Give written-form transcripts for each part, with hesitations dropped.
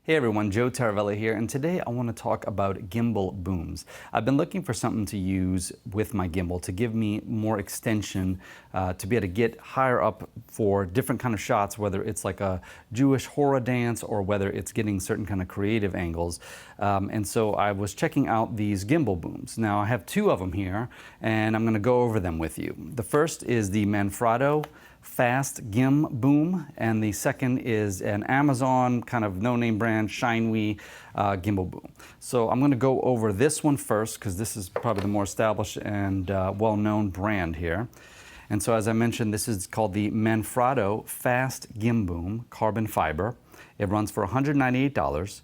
Hey everyone, Joe Taravella here, and today I want to talk about gimbal booms. I've been looking for something to use with my gimbal to give me more extension, to be able to get higher up for different kind of shots, whether it's like a Jewish horror dance or whether it's getting certain kind of creative angles. And so I was checking out these gimbal booms. Now I have two of them here, and I'm going to go over them with you. The first is the Manfrotto Fast Gimboom, and the second is an Amazon kind of no-name brand Shinewee gimbal boom. So I'm going to go over this one first because this is probably the more established and well-known brand here. And so as I mentioned, this is called the Manfrotto Fast Gimboom carbon fiber. It runs for $198.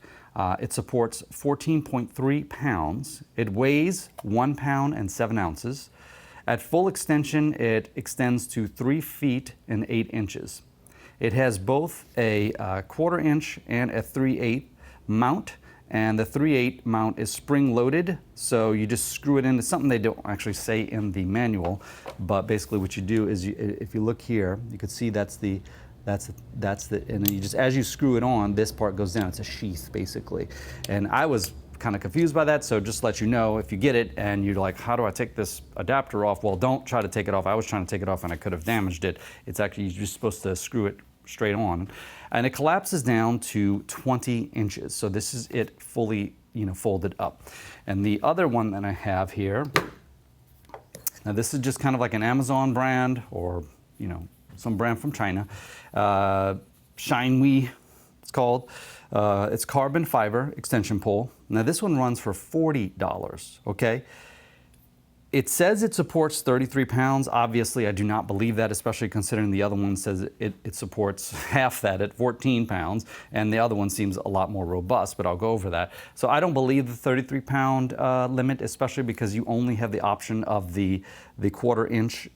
It supports 14.3 pounds. It weighs 1 pound and 7 ounces. At full extension, it extends to 3 feet and 8 inches. It has both a 1/4 inch and a 3/8 mount, and the 3/8 mount is spring-loaded, so you just screw it into something they don't actually say in the manual, but basically what you do is, if you look here, you can see that's the, and then you just, as you screw it on, this part goes down. It's a sheath, basically. And I was kind of confused by that, so just let you know, if you get it and you're like, how do I take this adapter off? Well, don't try to take it off. I was trying to take it off and I could have damaged it. It's actually, you're just supposed to screw it straight on. And it collapses down to 20 inches. So this is it fully, folded up. And the other one that I have here, now this is just kind of like an Amazon brand or, some brand from China. Shinewee, it's called. It's carbon fiber extension pole. Now this one runs for $40, okay? It says it supports 33 pounds. Obviously, I do not believe that, especially considering the other one says it supports half that at 14 pounds, and the other one seems a lot more robust, but I'll go over that. So I don't believe the 33-pound limit, especially because you only have the option of the 1/4 inch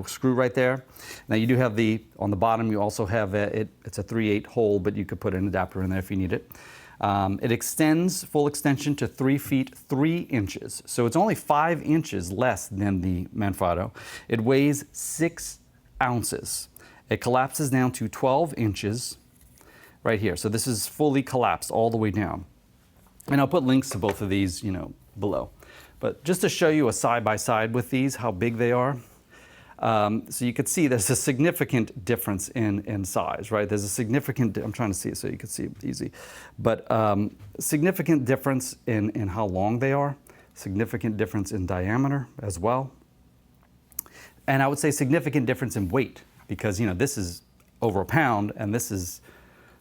screw right there. Now you do have on the bottom, you also have it's a 3/8 hole, but you could put an adapter in there if you need it. It extends full extension to 3 feet 3 inches. So it's only 5 inches less than the Manfrotto. It weighs 6 ounces. It collapses down to 12 inches right here. So this is fully collapsed all the way down. And I'll put links to both of these, below. But just to show you a side-by-side with these, how big they are. So you can see there's a significant difference in size, right? There's a significant, I'm trying to see it so you can see it easy, but significant difference in how long they are, significant difference in diameter as well. And I would say significant difference in weight because, this is over 1 pound and this is,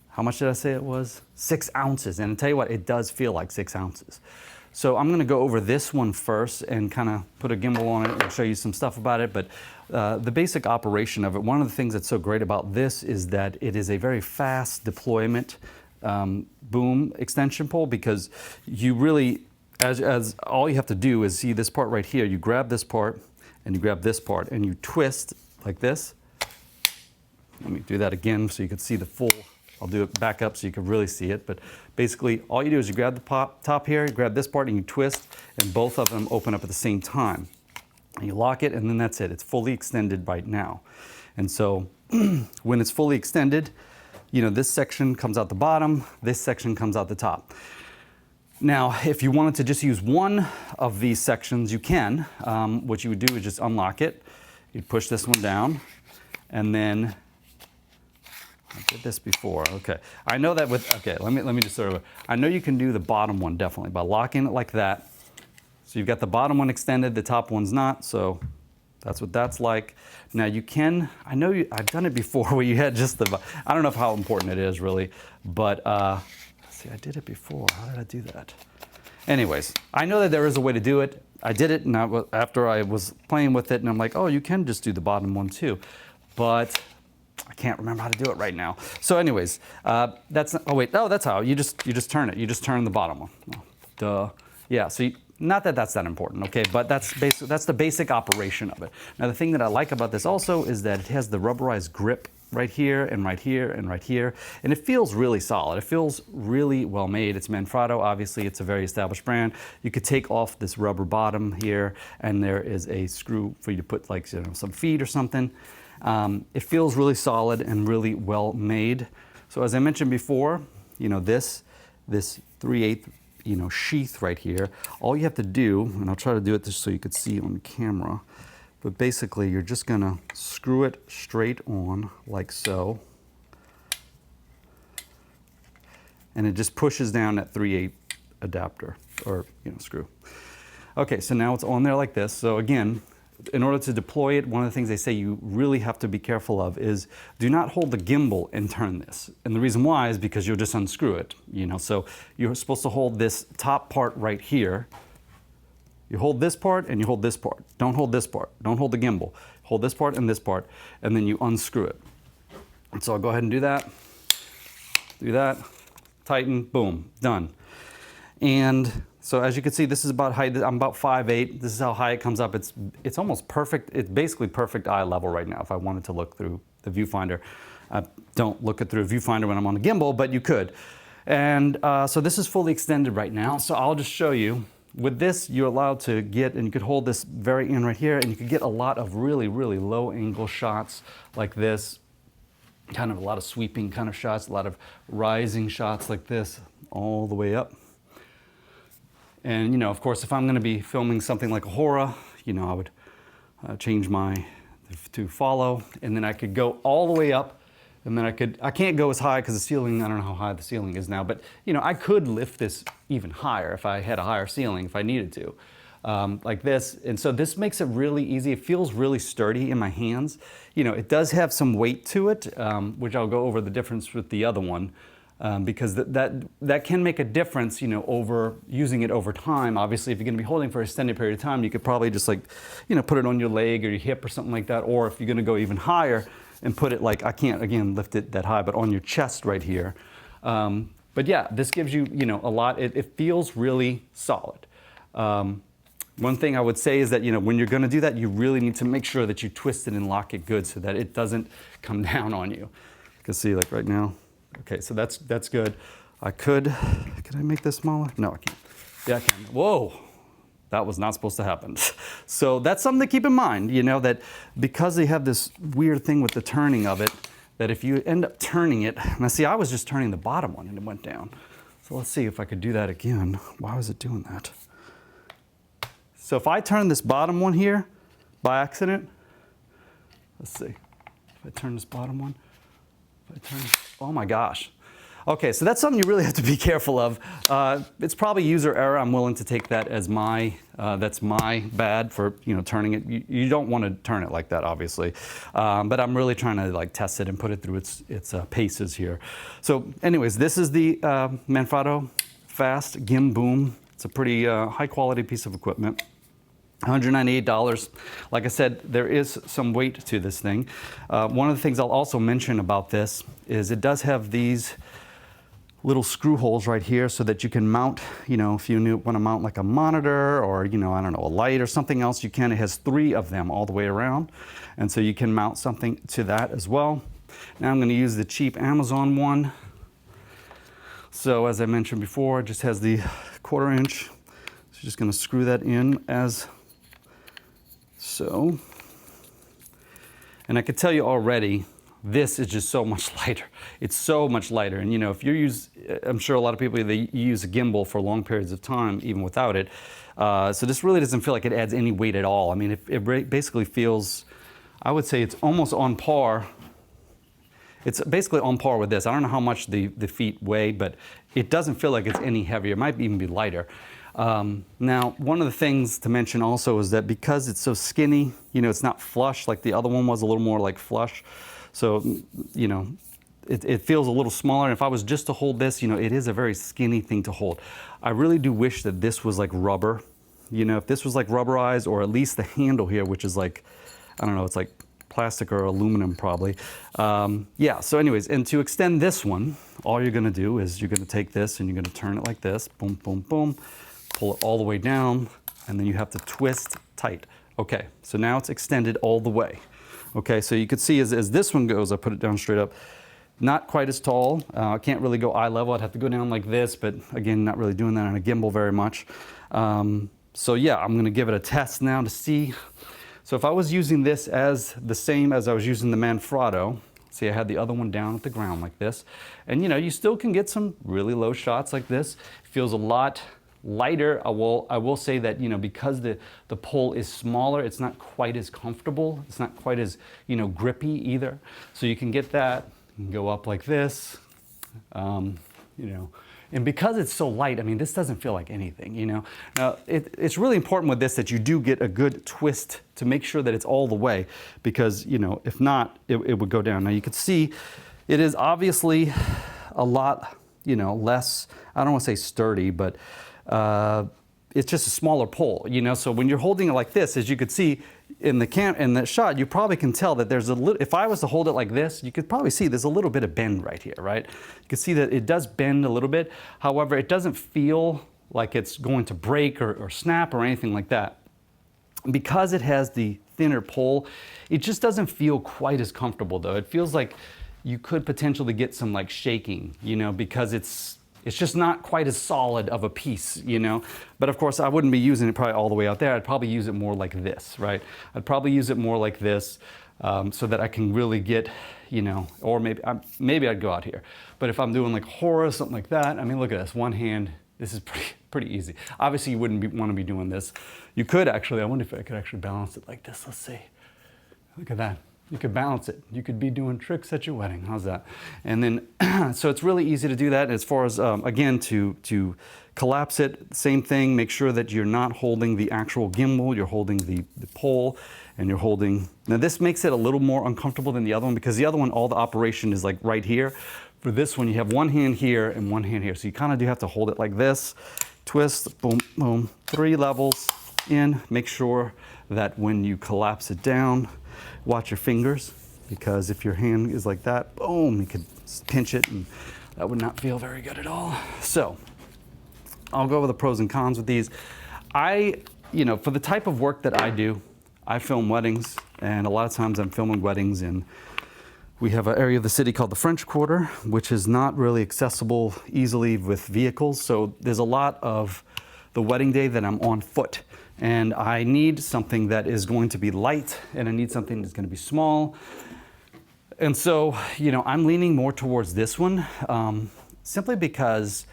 how much did I say it was? 6 ounces. And I'll tell you what, it does feel like 6 ounces. So I'm going to go over this one first and kind of put a gimbal on it and show you some stuff about it. But the basic operation of it, one of the things that's so great about this is that it is a very fast deployment boom extension pole because you really, as all you have to do is see this part right here. You grab this part and you grab this part and you twist like this. Let me do that again so you can see the full. I'll do it back up so you can really see it. But basically, all you do is you grab the top here, you grab this part, and you twist, and both of them open up at the same time. And you lock it, and then that's it. It's fully extended right now. And so when it's fully extended, this section comes out the bottom, this section comes out the top. Now, if you wanted to just use one of these sections, you can. What you would do is just unlock it. You'd push this one down, and then I did this before. Okay, I know that with, okay, let me just sort of, I know you can do the bottom one definitely by locking it like that. So you've got the bottom one extended, the top one's not, so that's what that's like. Now you can, I've done it before where you had just I don't know how important it is really, but see, I did it before. How did I do that? Anyways, I know that there is a way to do it. I did it, and after I was playing with it, and I'm like, oh, you can just do the bottom one too. But I can't remember how to do it right now. So anyways, that's how. You just turn it. You just turn the bottom one. Oh, duh. Yeah, so not that that's that important, okay? But that's the basic operation of it. Now the thing that I like about this also is that it has the rubberized grip right here and right here and right here. And it feels really solid. It feels really well made. It's Manfrotto, obviously it's a very established brand. You could take off this rubber bottom here and there is a screw for you to put like some feet or something. It feels really solid and really well made. So as I mentioned before, this 3/8 sheath right here, all you have to do, and I'll try to do it just so you could see on camera, but basically you're just gonna screw it straight on like so, and it just pushes down that 3/8 adapter or screw. Okay, so now it's on there like this. So again, in order to deploy it, one of the things they say you really have to be careful of is do not hold the gimbal and turn this. And the reason why is because you'll just unscrew it, So you're supposed to hold this top part right here. You hold this part and you hold this part. Don't hold this part. Don't hold the gimbal. Hold this part, and then you unscrew it. And so I'll go ahead and do that. Do that. Tighten, boom, done. And so as you can see, this is about height. I'm about 5'8". This is how high it comes up. It's almost perfect. It's basically perfect eye level right now if I wanted to look through the viewfinder. I don't look it through a viewfinder when I'm on a gimbal, but you could. And so this is fully extended right now. So I'll just show you. With this, you're allowed to get, and you could hold this very end right here, and you could get a lot of really, really low angle shots like this. Kind of a lot of sweeping kind of shots, a lot of rising shots like this, all the way up. And of course, if I'm going to be filming something like a horror, I would change to follow, and then I could go all the way up, and then I can't go as high because the ceiling, I don't know how high the ceiling is now, but I could lift this even higher if I had a higher ceiling, if I needed to, like this. And so this makes it really easy. It feels really sturdy in my hands. It does have some weight to it, which I'll go over the difference with the other one. Because that can make a difference, over using it over time. Obviously, if you're going to be holding for an extended period of time, you could probably just put it on your leg or your hip or something like that. Or if you're going to go even higher and put it I can't again lift it that high, but on your chest right here. But yeah, this gives you a lot. It feels really solid. One thing I would say is that when you're going to do that, you really need to make sure that you twist it and lock it good so that it doesn't come down on you. You can see right now. Okay, so that's good. Could I make this smaller? No, I can't. Yeah, I can. Whoa, that was not supposed to happen. So that's something to keep in mind, that because they have this weird thing with the turning of it, that if you end up turning it, now see, I was just turning the bottom one and it went down. So let's see if I could do that again. Why was it doing that? So if I turn this bottom one here by accident, let's see. If I turn this bottom one, oh my gosh. Okay, so that's something you really have to be careful of. It's probably user error. I'm willing to take that as that's my bad for turning it. You don't want to turn it like that, obviously. But I'm really trying to test it and put it through its paces here. So anyways, this is the Manfrotto Fast Gimboom. It's a pretty high quality piece of equipment. $198. Like I said, there is some weight to this thing. One of the things I'll also mention about this is it does have these little screw holes right here so that you can mount, if you want to mount like a monitor or, I don't know, a light or something else, you can. It has 3 of them all the way around. And so you can mount something to that as well. Now I'm going to use the cheap Amazon one. So as I mentioned before, it just has the 1/4 inch. So just going to screw that in as so. And I could tell you already, this is just so much lighter. It's so much lighter. And if you I'm sure a lot of people, they use a gimbal for long periods of time, even without it. So this really doesn't feel like it adds any weight at all. I mean, it basically feels, I would say it's almost on par. It's basically on par with this. I don't know how much the feet weigh, but it doesn't feel like it's any heavier. It might even be lighter. Now, one of the things to mention also is that because it's so skinny, it's not flush like the other one was, a little more like flush. So, it feels a little smaller. And if I was just to hold this, it is a very skinny thing to hold. I really do wish that this was like rubber. If this was like rubberized, or at least the handle here, which is like, I don't know, it's like plastic or aluminum probably. Yeah, so anyways, and to extend this one, all you're gonna do is you're gonna take this and you're gonna turn it like this, boom, boom, boom, pull it all the way down, and then you have to twist tight. Okay, so now it's extended all the way. Okay, so you can see as this one goes, I put it down straight up, not quite as tall. I can't really go eye level. I'd have to go down like this, but again, not really doing that on a gimbal very much. So yeah, I'm gonna give it a test now to see. So if I was using this as the same as I was using the Manfrotto, See, I had the other one down at the ground like this. And you know, you still can get some really low shots like this. It feels a lot lighter. I will say that, you know, because the pole is smaller, it's not quite as comfortable. It's not quite as, you know, grippy either. So you can get that and go up like this, you know. And because it's so light, I mean, this doesn't feel like anything, you know. Now, it's really important with this that you do get a good twist to make sure that it's all the way, because, you know, if not, it would go down. Now, you can see it is obviously a lot, you know, less, I don't want to say sturdy, but it's just a smaller pole, you know. So when you're holding it like this, as you could see in the shot, you probably can tell that there's a little, if I was to hold it like this, you could probably see there's a little bit of bend right here, right? You can see that it does bend a little bit. However, it doesn't feel like it's going to break or snap or anything like that. Because it has the thinner pole, it just doesn't feel quite as comfortable though. It feels like you could potentially get some like shaking, you know, because it's just not quite as solid of a piece, you know. But of course, I wouldn't be using it probably all the way out there. I'd probably use it more like this, right? I'd probably use it more like this so that I can really get, you know, or maybe I'd go out here. But if I'm doing like horror, something like that, I mean, look at this, one hand, this is pretty easy. Obviously, you wouldn't want to be doing this. You could actually, I wonder if I could actually balance it like this. Let's see. Look at that. You could balance it. You could be doing tricks at your wedding. How's that? And then, so it's really easy to do that. As far as, again, to collapse it, same thing. Make sure that you're not holding the actual gimbal. You're holding the pole, and you're holding. Now, this makes it a little more uncomfortable than the other one, because the other one, all the operation is like right here. For this one, you have one hand here and one hand here. So you kind of do have to hold it like this. Twist, boom, boom, 3 levels in. Make sure that when you collapse it down, watch your fingers, because if your hand is like that, boom, you could pinch it and that would not feel very good at all. So I'll go over the pros and cons with these. You know, for the type of work that I do, I film weddings, and a lot of times I'm filming weddings in, we have an area of the city called the French Quarter, which is not really accessible easily with vehicles. So there's a lot of the wedding day that I'm on foot. And I need something that is going to be light, and I need something that's going to be small. And so, you know, I'm leaning more towards this one, simply because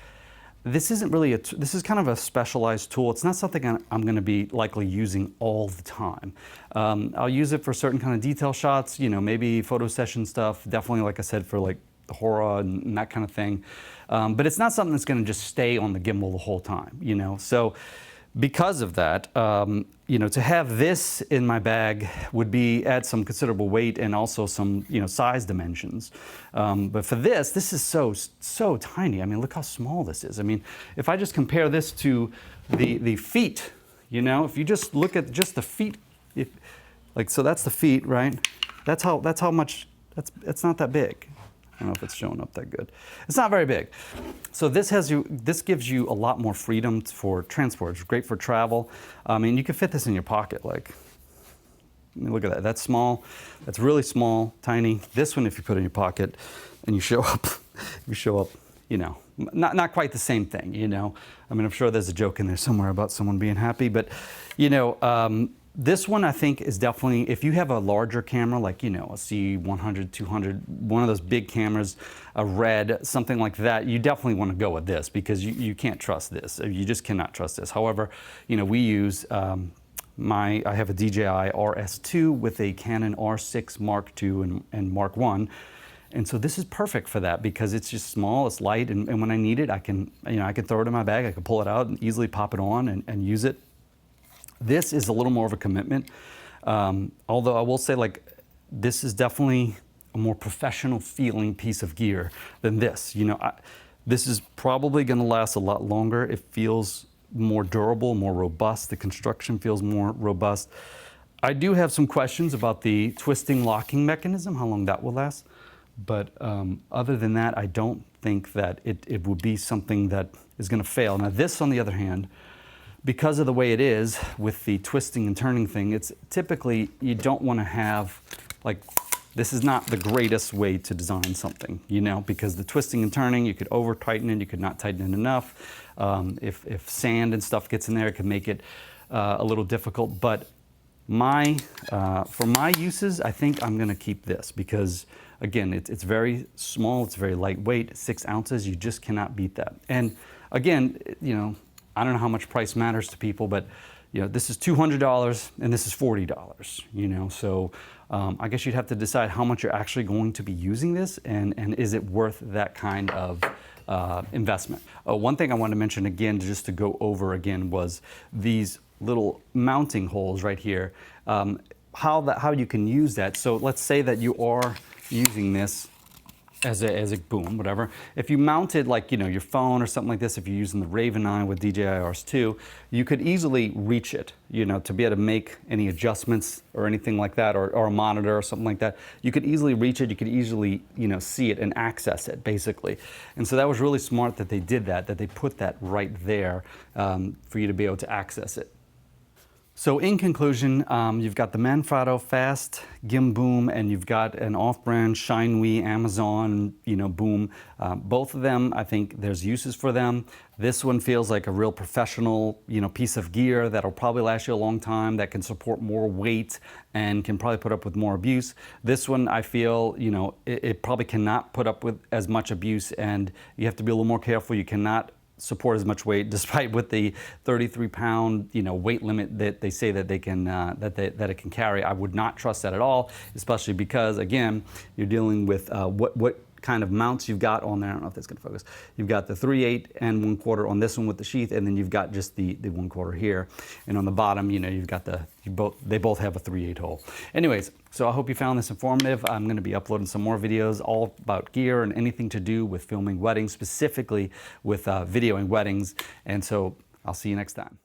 this isn't really this is kind of a specialized tool. It's not something I'm going to be likely using all the time. I'll use it for certain kind of detail shots, you know, maybe photo session stuff, definitely, like I said, for like the horror and that kind of thing. But it's not something that's going to just stay on the gimbal the whole time, you know. So because of that, you know, to have this in my bag would add some considerable weight and also some, you know, size dimensions. But for this is so tiny. I mean, look how small this is. I mean, if I just compare this to the feet, you know, if you just look at just the feet, so that's the feet, right? That's how much. It's not that big. I don't know if it's showing up that good. It's not very big. So this gives you a lot more freedom for transport. It's great for travel. I mean, you can fit this in your pocket. Like, I mean, look at that. That's small. That's really small, tiny. This one, if you put it in your pocket and you show up, you know, not quite the same thing, you know. I mean, I'm sure there's a joke in there somewhere about someone being happy, but, you know, this one, I think, is definitely, if you have a larger camera, like, you know, a C100, 200, one of those big cameras, a Red, something like that, you definitely want to go with this, because you can't trust this. You just cannot trust this. However, you know, we use, I have a DJI RS2 with a Canon R6 Mark II and Mark I. And so this is perfect for that, because it's just small, it's light, and when I need it, I can throw it in my bag, I can pull it out and easily pop it on and use it. This is a little more of a commitment, although I will say, like, this is definitely a more professional feeling piece of gear than this. You know, this is probably going to last a lot longer. It feels more durable, more robust. The construction feels more robust. I do have some questions about the twisting locking mechanism, how long that will last. But other than that, I don't think that it would be something that is going to fail. Now, this, on the other hand, because of the way it is with the twisting and turning thing, it's typically, you don't want to have, like, this is not the greatest way to design something, you know, because the twisting and turning, you could over tighten it, you could not tighten it enough. If sand and stuff gets in there, it could make it a little difficult. But for my uses, I think I'm going to keep this, because again, it's very small, it's very lightweight, 6 ounces. You just cannot beat that. And again, you know, I don't know how much price matters to people, but you know, this is $200 and this is $40, you know, so I guess you'd have to decide how much you're actually going to be using this, and is it worth that kind of investment. One thing I wanted to mention again, just to go over again, was these little mounting holes right here, how you can use that. So let's say that you are using this as a boom, whatever. If you mounted, like, you know, your phone or something like this, if you're using the Raven 9 with DJI-RS2, you could easily reach it, you know, to be able to make any adjustments or anything like that, or a monitor or something like that. You could easily reach it, you could easily, you know, see it and access it, basically. And so that was really smart that they did that they put that right there for you to be able to access it. So in conclusion, you've got the Manfrotto Fast Gimboom, and you've got an off-brand Shinewee Amazon, you know, boom. Both of them, I think there's uses for them. This one feels like a real professional, you know, piece of gear that'll probably last you a long time, that can support more weight and can probably put up with more abuse. This one, I feel, you know, it probably cannot put up with as much abuse, and you have to be a little more careful. You cannot support as much weight, despite with the 33-pound, you know, weight limit that they say that they can that it can carry. I would not trust that at all, especially because, again, you're dealing with what kind of mounts you've got on there. I don't know if that's going to focus. You've got the 3/8 and 1/4 on this one with the sheath, and then you've got just the 1/4 here, and on the bottom, you know, you've got they both have a 3/8 hole. Anyways, so I hope you found this informative. I'm going to be uploading some more videos all about gear and anything to do with filming weddings, specifically with videoing weddings, and so I'll see you next time.